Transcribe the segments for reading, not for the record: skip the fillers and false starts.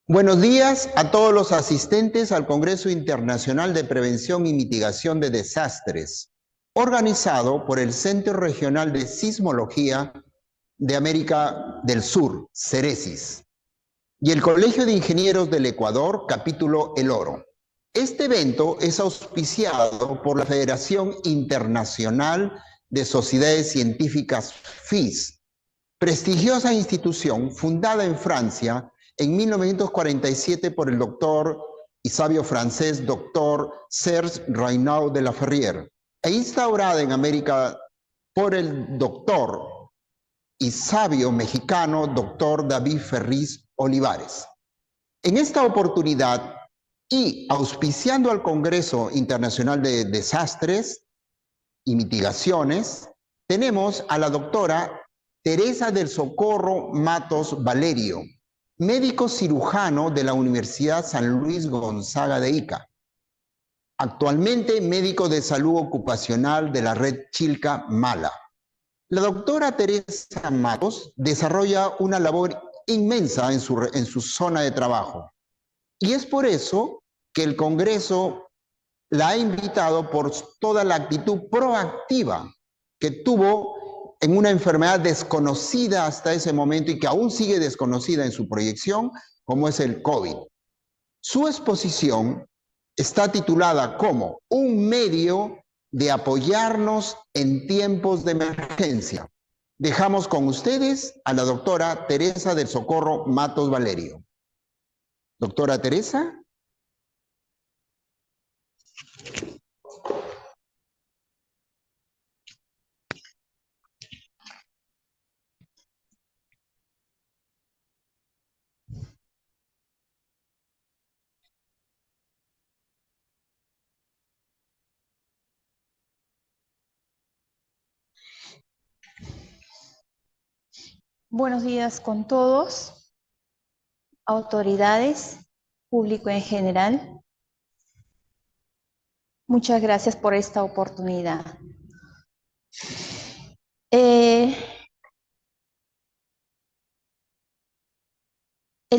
Buenos días a todos los asistentes al Congreso Internacional de Prevención y Mitigación de Desastres, organizado por el Centro Regional de Sismología de América del Sur, CERESIS, y el Colegio de Ingenieros del Ecuador, capítulo El Oro. Este evento es auspiciado por la Federación Internacional de Sociedades Científicas FIS, prestigiosa institución fundada en Francia en 1947 por el doctor y sabio francés doctor Serge Raynaud de la Ferrière e instaurada en América por el doctor y sabio mexicano doctor David Ferriz Olivares. En esta oportunidad y auspiciando al Congreso Internacional de Desastres y Mitigaciones, tenemos a la doctora Teresa del Socorro Matos Valerio, médico cirujano de la Universidad San Luis Gonzaga de Ica. Actualmente médico de salud ocupacional de la red Chilca Mala. La doctora Teresa Matos desarrolla una labor inmensa en su zona de trabajo. Y es por eso que el Congreso la ha invitado por toda la actitud proactiva que tuvo en una enfermedad desconocida hasta ese momento y que aún sigue desconocida en su proyección, como es el COVID. Su exposición está titulada como un medio de apoyarnos en tiempos de emergencia. Dejamos con ustedes a la doctora Teresa del Socorro Matos Valerio. Doctora Teresa. Buenos días con todos, autoridades, público en general. Muchas gracias por esta oportunidad. El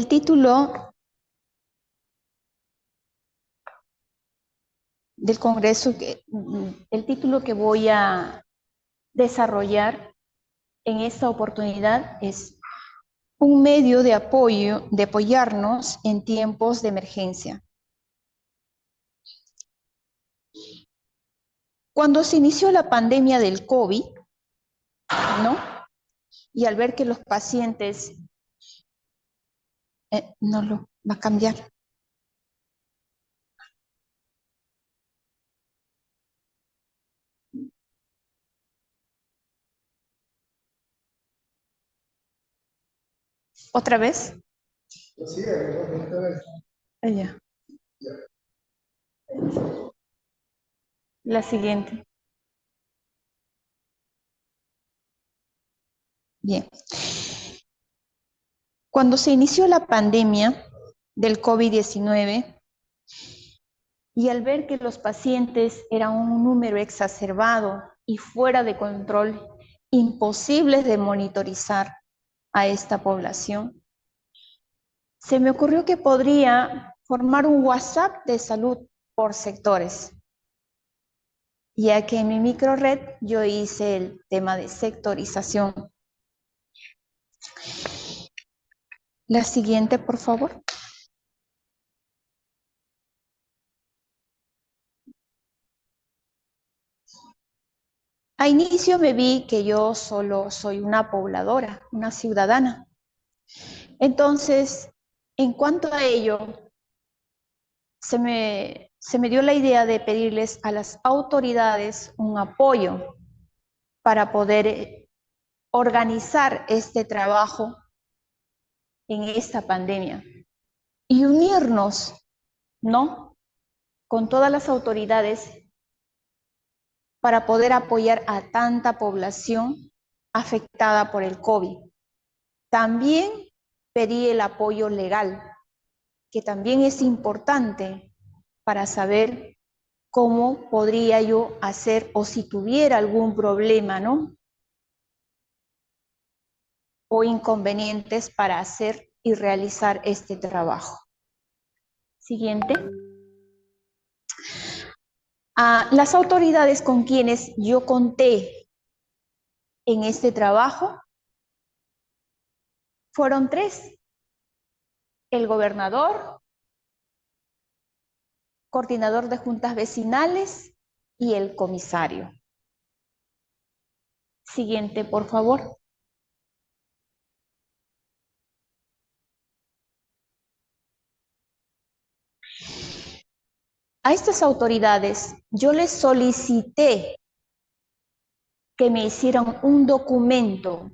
título del Congreso, el título que voy a desarrollar en esta oportunidad es un medio de apoyo, de apoyarnos en tiempos de emergencia. Cuando se inició la pandemia del COVID, ¿no? Y al ver que los pacientes no lo va a cambiar. ¿Otra vez? Sí, otra vez. Allá. La siguiente. Bien. Cuando se inició la pandemia del COVID-19 y al ver que los pacientes eran un número exacerbado y fuera de control, imposibles de monitorizar a esta población, se me ocurrió que podría formar un WhatsApp de salud por sectores, ya que en mi microred yo hice el tema de sectorización. La siguiente, por favor. A inicio me vi que yo solo soy una pobladora, una ciudadana. Entonces, en cuanto a ello, se me dio la idea de pedirles a las autoridades un apoyo para poder organizar este trabajo en esta pandemia y unirnos, ¿no?, con todas las autoridades para poder apoyar a tanta población afectada por el COVID. También pedí el apoyo legal, que también es importante para saber cómo podría yo hacer o si tuviera algún problema, ¿no?, o inconvenientes para hacer y realizar este trabajo. Siguiente. Las autoridades con quienes yo conté en este trabajo fueron 3. El gobernador, coordinador de juntas vecinales y el comisario. Siguiente, por favor. A estas autoridades yo les solicité que me hicieran un documento,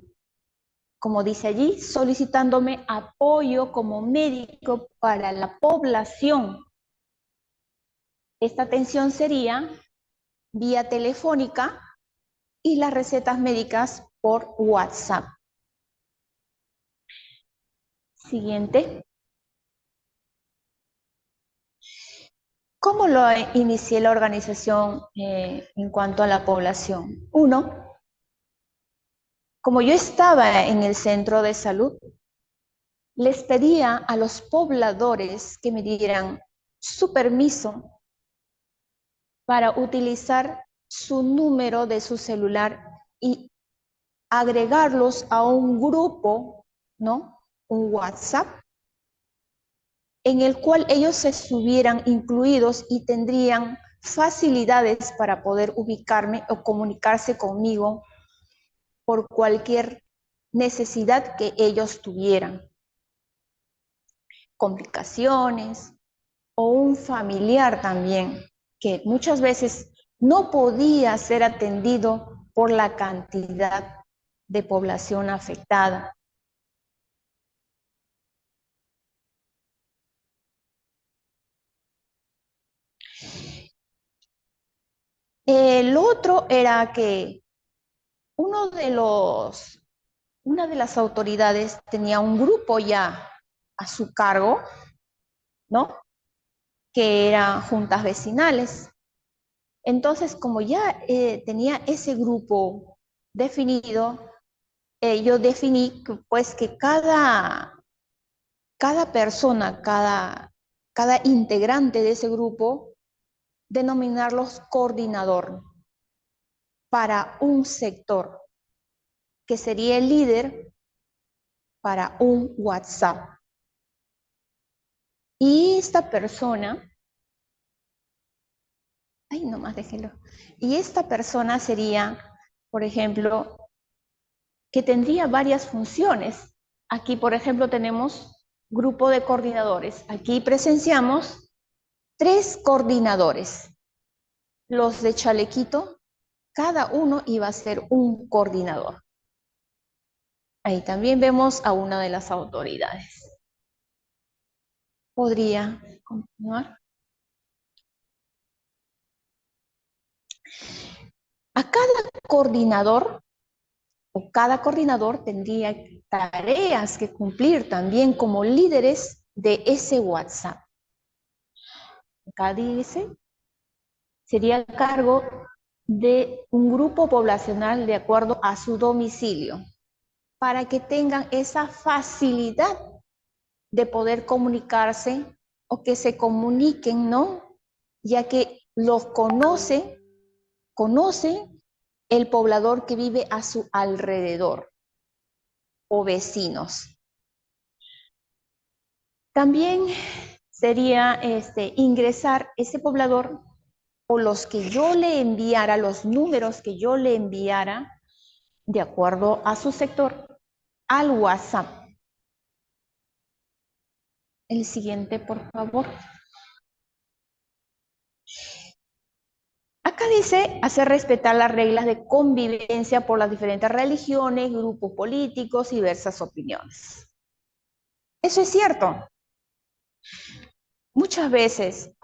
como dice allí, solicitándome apoyo como médico para la población. Esta atención sería vía telefónica y las recetas médicas por WhatsApp. Siguiente. ¿Cómo lo inicié la organización en cuanto a la población? 1, como yo estaba en el centro de salud, les pedía a los pobladores que me dieran su permiso para utilizar su número de su celular y agregarlos a un grupo, ¿no? Un WhatsApp, en el cual ellos se estuvieran incluidos y tendrían facilidades para poder ubicarme o comunicarse conmigo por cualquier necesidad que ellos tuvieran. Complicaciones o un familiar también, que muchas veces no podía ser atendido por la cantidad de población afectada. El otro era que una de las autoridades tenía un grupo ya a su cargo, ¿no? Que eran juntas vecinales. Entonces, como ya tenía ese grupo definido, yo definí pues que cada persona, cada integrante de ese grupo, denominarlos coordinador para un sector, que sería el líder para un WhatsApp. Y esta persona, ay, nomás déjelo. Y esta persona sería, por ejemplo, que tendría varias funciones. Aquí, por ejemplo, tenemos grupo de coordinadores. Aquí presenciamos 3 coordinadores. Los de chalequito, cada uno iba a ser un coordinador. Ahí también vemos a una de las autoridades. ¿Podría continuar? A cada coordinador o cada coordinador tendría tareas que cumplir también como líderes de ese WhatsApp. Acá dice, sería a cargo de un grupo poblacional de acuerdo a su domicilio, para que tengan esa facilidad de poder comunicarse o que se comuniquen, ¿no? Ya que los conoce el poblador que vive a su alrededor o vecinos. También sería ingresar ese poblador o los que yo le enviara, los números que yo le enviara, de acuerdo a su sector, al WhatsApp. El siguiente, por favor. Acá dice hacer respetar las reglas de convivencia por las diferentes religiones, grupos políticos y diversas opiniones. Eso es cierto. Muchas veces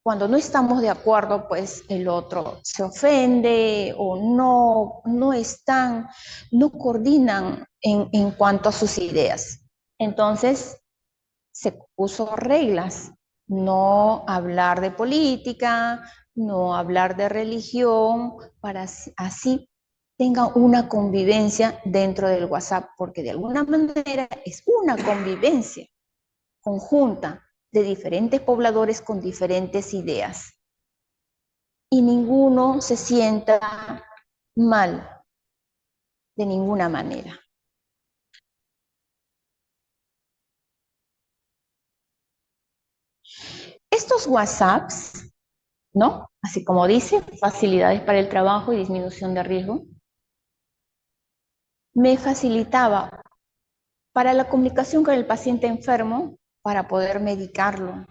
cuando no estamos de acuerdo, pues el otro se ofende o no coordinan en cuanto a sus ideas. Entonces, se puso reglas, no hablar de política, no hablar de religión, para así tengan una convivencia dentro del WhatsApp, porque de alguna manera es una convivencia conjunta de diferentes pobladores con diferentes ideas. Y ninguno se sienta mal de ninguna manera. Estos WhatsApps, ¿no? Así como dice, facilidades para el trabajo y disminución de riesgo, me facilitaba para la comunicación con el paciente enfermo, para poder medicarlo,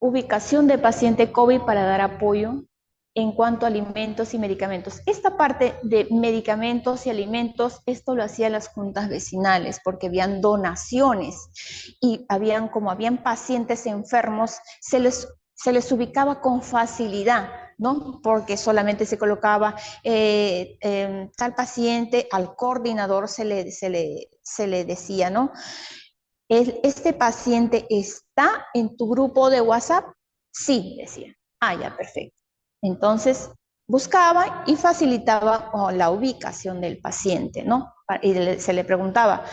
ubicación de paciente COVID para dar apoyo en cuanto a alimentos y medicamentos. Esta parte de medicamentos y alimentos, esto lo hacían las juntas vecinales porque habían donaciones y como habían pacientes enfermos, se les ubicaba con facilidad, ¿no? Porque solamente se colocaba tal paciente, al coordinador se le decía, ¿no? ¿Este paciente está en tu grupo de WhatsApp? Sí, decía. Ah, ya, perfecto. Entonces, buscaba y facilitaba la ubicación del paciente, ¿no? Y se le preguntaba,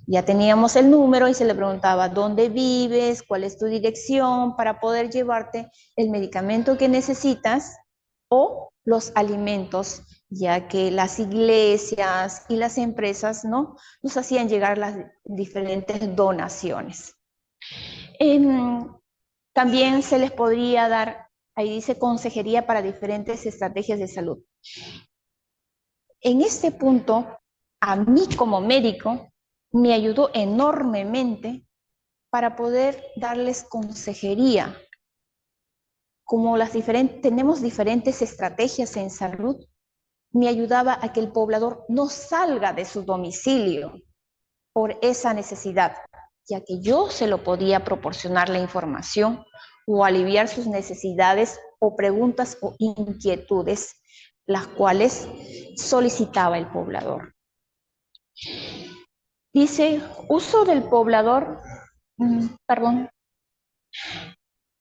ya teníamos el número y se le preguntaba dónde vives, cuál es tu dirección para poder llevarte el medicamento que necesitas o los alimentos, ya que las iglesias y las empresas, ¿no?, nos hacían llegar las diferentes donaciones. También se les podría dar, ahí dice, consejería para diferentes estrategias de salud. En este punto, a mí como médico, me ayudó enormemente para poder darles consejería. Como tenemos diferentes estrategias en salud, me ayudaba a que el poblador no salga de su domicilio por esa necesidad, ya que yo se lo podía proporcionar la información o aliviar sus necesidades o preguntas o inquietudes, las cuales solicitaba el poblador. Dice, uso del poblador,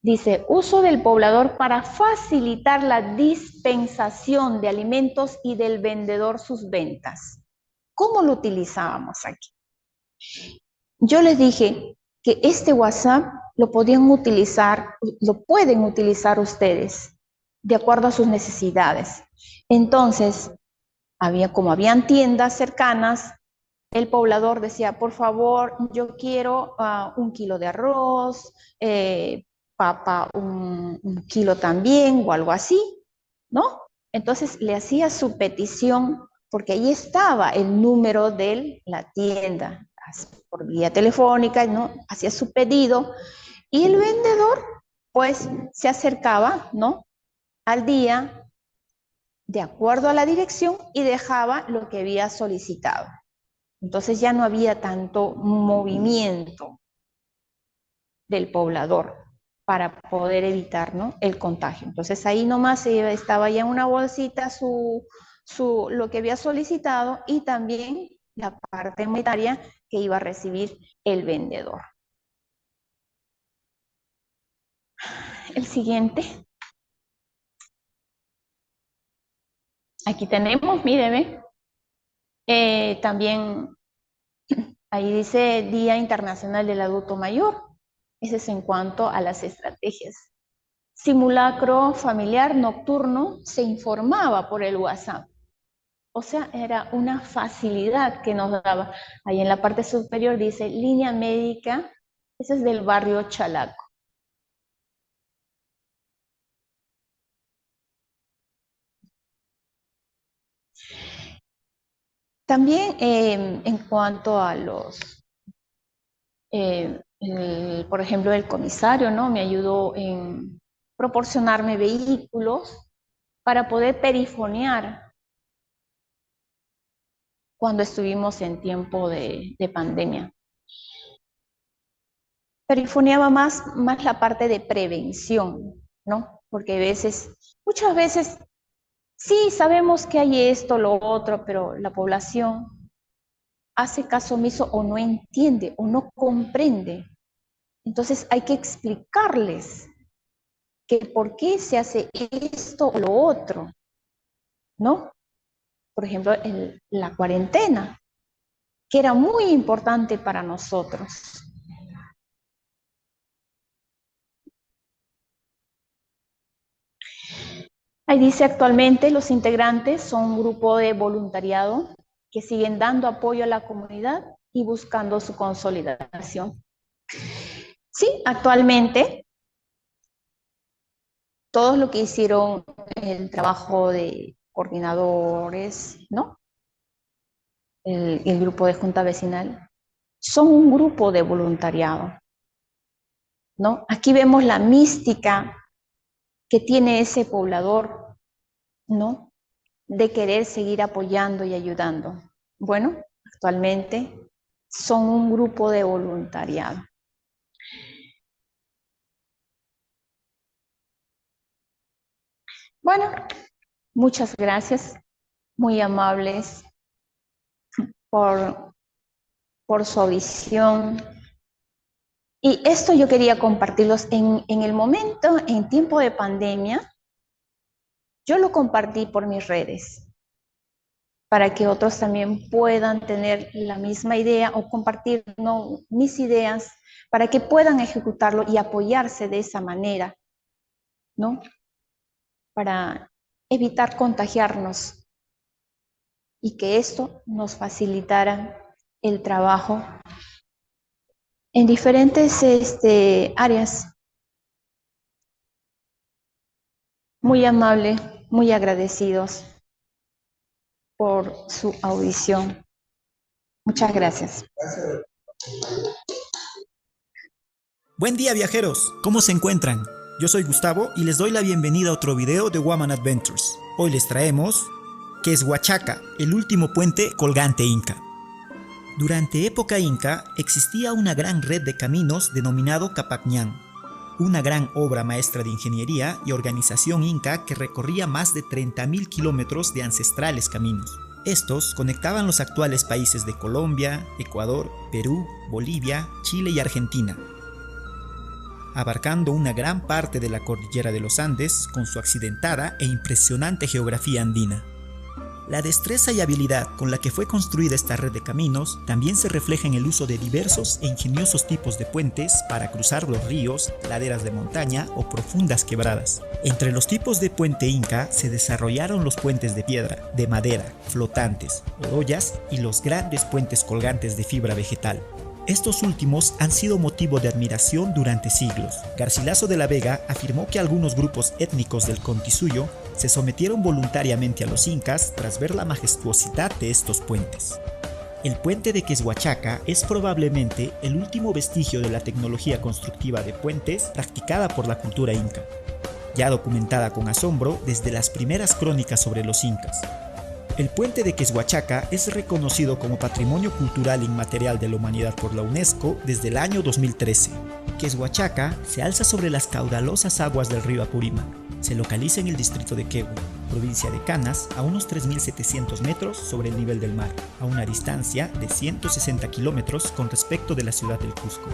dice, uso del poblador para facilitar la dispensación de alimentos y del vendedor sus ventas. ¿Cómo lo utilizábamos aquí? Yo les dije que este WhatsApp lo pueden utilizar ustedes de acuerdo a sus necesidades. Entonces, como habían tiendas cercanas, el poblador decía, por favor, yo quiero 1 kilo de arroz, papa un kilo también, o algo así, ¿no? Entonces le hacía su petición, porque ahí estaba el número de la tienda, por vía telefónica, ¿no? Hacía su pedido, y el vendedor, pues, se acercaba, ¿no?, al día, de acuerdo a la dirección, y dejaba lo que había solicitado. Entonces ya no había tanto movimiento del poblador para poder evitar, ¿no?, el contagio. Entonces ahí nomás estaba ya en una bolsita lo que había solicitado y también la parte monetaria que iba a recibir el vendedor. El siguiente. Aquí tenemos, míreme, también ahí dice Día Internacional del Adulto Mayor. Ese es en cuanto a las estrategias. Simulacro familiar nocturno se informaba por el WhatsApp. O sea, era una facilidad que nos daba. Ahí en la parte superior dice línea médica, ese es del barrio Chalaco. También en cuanto a por ejemplo, el comisario, ¿no?, me ayudó en proporcionarme vehículos para poder perifonear cuando estuvimos en tiempo de pandemia. Perifoneaba más la parte de prevención, ¿no? Porque muchas veces, sí sabemos que hay esto, lo otro, pero la población hace caso omiso o no entiende o no comprende. Entonces hay que explicarles que por qué se hace esto o lo otro, ¿no? por ejemplo, la cuarentena, que era muy importante para nosotros. Ahí dice, actualmente los integrantes son un grupo de voluntariado que siguen dando apoyo a la comunidad y buscando su consolidación. Sí, actualmente todos los que hicieron el trabajo de coordinadores, ¿no? El grupo de junta vecinal, son un grupo de voluntariado, ¿no? Aquí vemos la mística que tiene ese poblador, ¿no? De querer seguir apoyando y ayudando. Bueno, actualmente son un grupo de voluntariado. Bueno, muchas gracias, muy amables por su visión. Y esto yo quería compartirlos en el momento, en tiempo de pandemia, yo lo compartí por mis redes, para que otros también puedan tener la misma idea o compartir, ¿no?, mis ideas, para que puedan ejecutarlo y apoyarse de esa manera, ¿no? Para evitar contagiarnos y que esto nos facilitara el trabajo en diferentes áreas. Muy amable, muy agradecidos por su audición. Muchas gracias. Buen día, viajeros, ¿cómo se encuentran? Yo soy Gustavo y les doy la bienvenida a otro video de Woman Adventures. Hoy les traemos Quezhuachaca, el último puente colgante inca. Durante época inca existía una gran red de caminos denominado Capacñán, una gran obra maestra de ingeniería y organización inca que recorría más de 30.000 kilómetros de ancestrales caminos. Estos conectaban los actuales países de Colombia, Ecuador, Perú, Bolivia, Chile y Argentina, abarcando una gran parte de la cordillera de los Andes con su accidentada e impresionante geografía andina. La destreza y habilidad con la que fue construida esta red de caminos también se refleja en el uso de diversos e ingeniosos tipos de puentes para cruzar los ríos, laderas de montaña o profundas quebradas. Entre los tipos de puente inca se desarrollaron los puentes de piedra, de madera, flotantes, ollas y los grandes puentes colgantes de fibra vegetal. Estos últimos han sido motivo de admiración durante siglos. Garcilaso de la Vega afirmó que algunos grupos étnicos del Contisuyo se sometieron voluntariamente a los incas tras ver la majestuosidad de estos puentes. El puente de Quezhuachaca es probablemente el último vestigio de la tecnología constructiva de puentes practicada por la cultura inca, ya documentada con asombro desde las primeras crónicas sobre los incas. El puente de Quezhuachaca es reconocido como Patrimonio Cultural Inmaterial de la Humanidad por la UNESCO desde el año 2013. Quezhuachaca se alza sobre las caudalosas aguas del río Apurímac. Se localiza en el distrito de Quehue, provincia de Canas, a unos 3.700 metros sobre el nivel del mar, a una distancia de 160 kilómetros con respecto de la ciudad del Cusco.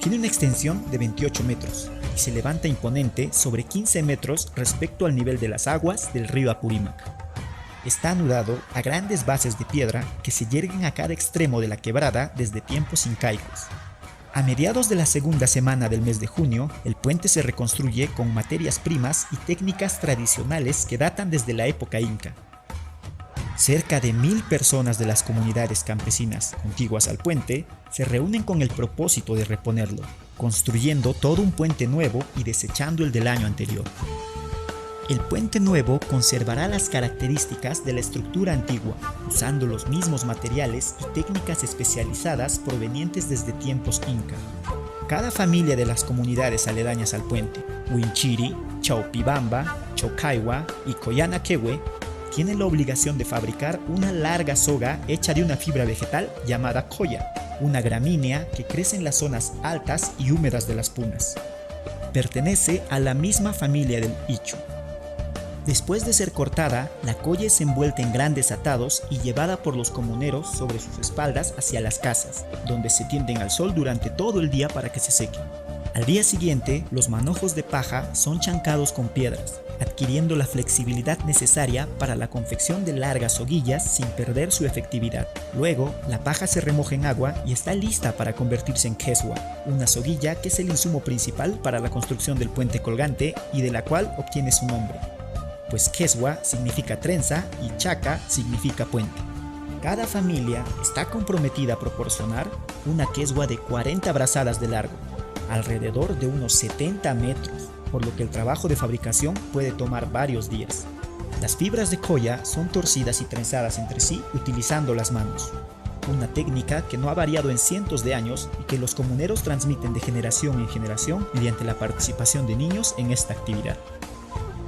Tiene una extensión de 28 metros y se levanta imponente sobre 15 metros respecto al nivel de las aguas del río Apurímac. Está anudado a grandes bases de piedra que se yerguen a cada extremo de la quebrada desde tiempos incaicos. A mediados de la segunda semana del mes de junio, el puente se reconstruye con materias primas y técnicas tradicionales que datan desde la época inca. Cerca de 1.000 personas de las comunidades campesinas contiguas al puente se reúnen con el propósito de reponerlo, construyendo todo un puente nuevo y desechando el del año anterior. El puente nuevo conservará las características de la estructura antigua, usando los mismos materiales y técnicas especializadas provenientes desde tiempos inca. Cada familia de las comunidades aledañas al puente, Huinchiri, Chaupibamba, Chocaiwa y Coyhaique, tienen la obligación de fabricar una larga soga hecha de una fibra vegetal llamada coya, una gramínea que crece en las zonas altas y húmedas de las punas. Pertenece a la misma familia del ichu. Después de ser cortada, la colla es envuelta en grandes atados y llevada por los comuneros sobre sus espaldas hacia las casas, donde se tienden al sol durante todo el día para que se sequen. Al día siguiente, los manojos de paja son chancados con piedras, adquiriendo la flexibilidad necesaria para la confección de largas soguillas sin perder su efectividad. Luego, la paja se remoja en agua y está lista para convertirse en keswa, una soguilla que es el insumo principal para la construcción del puente colgante y de la cual obtiene su nombre, pues keswa significa trenza y chaca significa puente. Cada familia está comprometida a proporcionar una keswa de 40 brazadas de largo, alrededor de unos 70 metros, por lo que el trabajo de fabricación puede tomar varios días. Las fibras de colla son torcidas y trenzadas entre sí utilizando las manos, una técnica que no ha variado en cientos de años y que los comuneros transmiten de generación en generación mediante la participación de niños en esta actividad.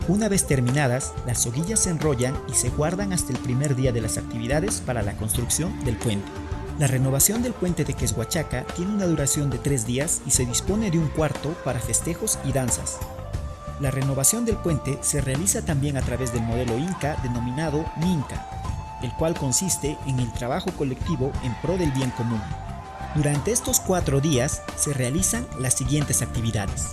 Una vez terminadas, las soguillas se enrollan y se guardan hasta el primer día de las actividades para la construcción del puente. La renovación del puente de Quezhuachaca tiene una duración de 3 días y se dispone de un cuarto para festejos y danzas. La renovación del puente se realiza también a través del modelo Inca denominado Minca, el cual consiste en el trabajo colectivo en pro del bien común. Durante estos 4 días se realizan las siguientes actividades.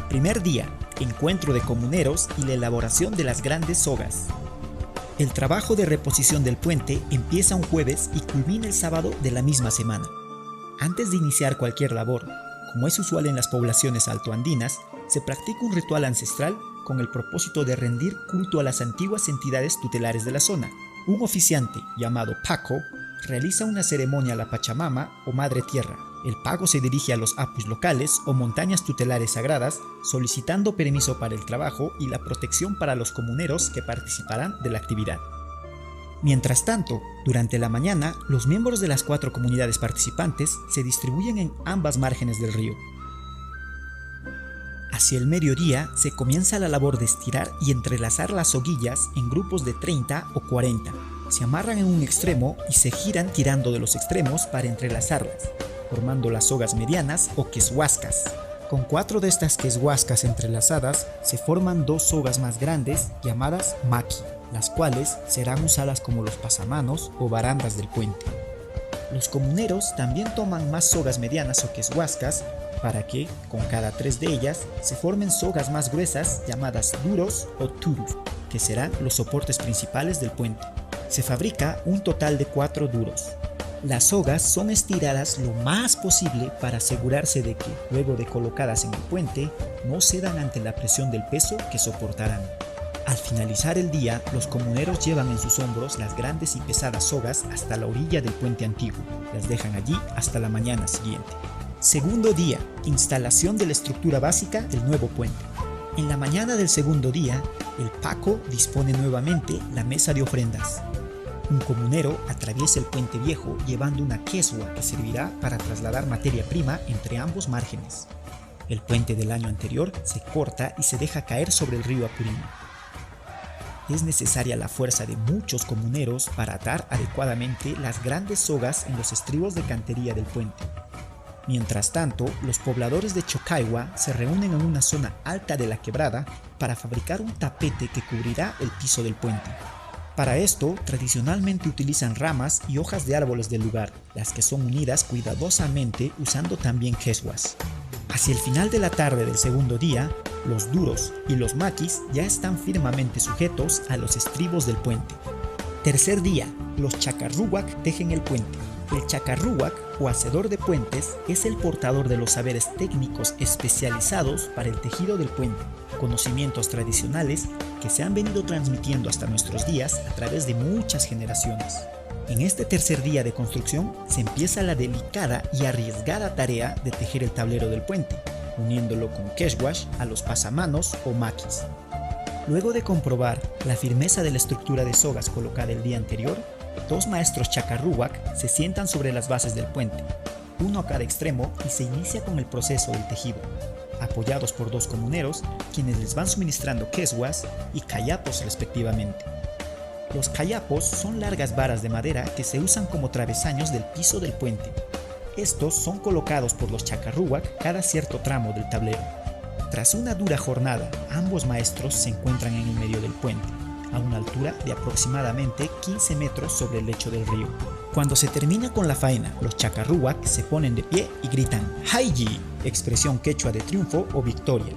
Primer día, encuentro de comuneros y la elaboración de las grandes sogas. El trabajo de reposición del puente empieza un jueves y culmina el sábado de la misma semana. Antes de iniciar cualquier labor, como es usual en las poblaciones altoandinas, se practica un ritual ancestral con el propósito de rendir culto a las antiguas entidades tutelares de la zona. Un oficiante, llamado Paco, realiza una ceremonia a la Pachamama o Madre Tierra. El pago se dirige a los apus locales o montañas tutelares sagradas, solicitando permiso para el trabajo y la protección para los comuneros que participarán de la actividad. Mientras tanto, durante la mañana, los miembros de las 4 comunidades participantes se distribuyen en ambas márgenes del río. Hacia el mediodía se comienza la labor de estirar y entrelazar las soguillas en grupos de 30 o 40. Se amarran en un extremo y se giran tirando de los extremos para entrelazarlas, formando las sogas medianas o quezhuascas. Con 4 de estas quezhuascas entrelazadas se forman 2 sogas más grandes llamadas maqui, las cuales serán usadas como los pasamanos o barandas del puente. Los comuneros también toman más sogas medianas o quezhuascas para que, con cada 3 de ellas, se formen sogas más gruesas llamadas duros o turuf, que serán los soportes principales del puente. Se fabrica un total de 4 duros. Las sogas son estiradas lo más posible para asegurarse de que, luego de colocadas en el puente, no cedan ante la presión del peso que soportarán. Al finalizar el día, los comuneros llevan en sus hombros las grandes y pesadas sogas hasta la orilla del puente antiguo. Las dejan allí hasta la mañana siguiente. Segundo día, instalación de la estructura básica del nuevo puente. En la mañana del segundo día, el Paco dispone nuevamente la mesa de ofrendas. Un comunero atraviesa el puente viejo llevando una quezwa que servirá para trasladar materia prima entre ambos márgenes. El puente del año anterior se corta y se deja caer sobre el río Apurímac. Es necesaria la fuerza de muchos comuneros para atar adecuadamente las grandes sogas en los estribos de cantería del puente. Mientras tanto, los pobladores de Chocaiwa se reúnen en una zona alta de la quebrada para fabricar un tapete que cubrirá el piso del puente. Para esto, tradicionalmente utilizan ramas y hojas de árboles del lugar, las que son unidas cuidadosamente usando también quezhuas. Hacia el final de la tarde del segundo día, los duros y los maquis ya están firmemente sujetos a los estribos del puente. Tercer día, los chacarrúhuac tejen el puente. El chacarrúhuac, o hacedor de puentes, es el portador de los saberes técnicos especializados para el tejido del puente, conocimientos tradicionales que se han venido transmitiendo hasta nuestros días a través de muchas generaciones. En este tercer día de construcción se empieza la delicada y arriesgada tarea de tejer el tablero del puente, uniéndolo con quechhuas a los pasamanos o maquis. Luego de comprobar la firmeza de la estructura de sogas colocada el día anterior, 2 maestros chacarrúhuac se sientan sobre las bases del puente, uno a cada extremo, y se inicia con el proceso del tejido, apoyados por 2 comuneros, quienes les van suministrando quezhuas y cayapos respectivamente. Los cayapos son largas varas de madera que se usan como travesaños del piso del puente. Estos son colocados por los chacarrúhuac cada cierto tramo del tablero. Tras una dura jornada, ambos maestros se encuentran en el medio del puente, a una altura de aproximadamente 15 metros sobre el lecho del río. Cuando se termina con la faena, los chacarrúhuac se ponen de pie y gritan "Haiji", expresión quechua de triunfo o victoria.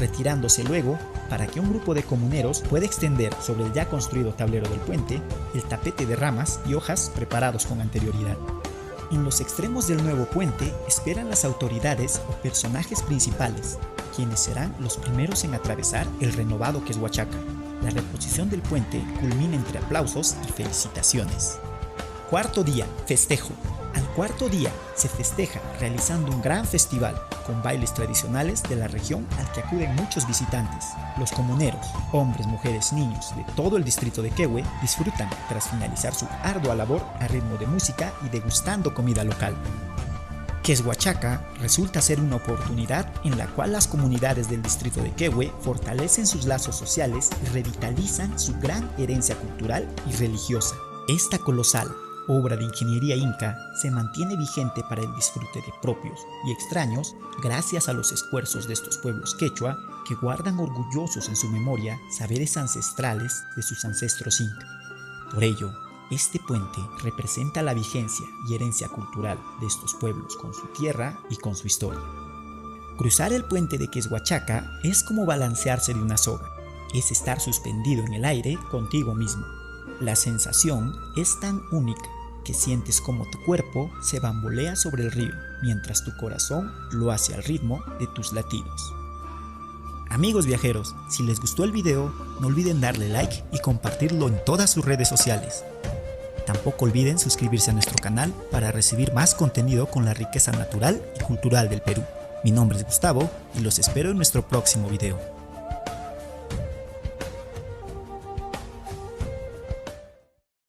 Retirándose luego, para que un grupo de comuneros pueda extender sobre el ya construido tablero del puente el tapete de ramas y hojas preparados con anterioridad. En los extremos del nuevo puente esperan las autoridades o personajes principales, quienes serán los primeros en atravesar el renovado Quezhuachaca. La reposición del puente culmina entre aplausos y felicitaciones. Cuarto día, festejo. Al cuarto día se festeja realizando un gran festival con bailes tradicionales de la región al que acuden muchos visitantes. Los comuneros, hombres, mujeres, niños de todo el distrito de Quehue disfrutan tras finalizar su ardua labor a ritmo de música y degustando comida local. Quezhuachaca resulta ser una oportunidad en la cual las comunidades del distrito de Quehue fortalecen sus lazos sociales y revitalizan su gran herencia cultural y religiosa. Esta colosal obra de ingeniería inca se mantiene vigente para el disfrute de propios y extraños gracias a los esfuerzos de estos pueblos quechua que guardan orgullosos en su memoria saberes ancestrales de sus ancestros inca. Por ello, este puente representa la vigencia y herencia cultural de estos pueblos con su tierra y con su historia. Cruzar el puente de Quezhuachaca es como balancearse de una soga, es estar suspendido en el aire contigo mismo. La sensación es tan única que sientes como tu cuerpo se bambolea sobre el río, mientras tu corazón lo hace al ritmo de tus latidos. Amigos viajeros, si les gustó el video, no olviden darle like y compartirlo en todas sus redes sociales. Tampoco olviden suscribirse a nuestro canal para recibir más contenido con la riqueza natural y cultural del Perú. Mi nombre es Gustavo y los espero en nuestro próximo video.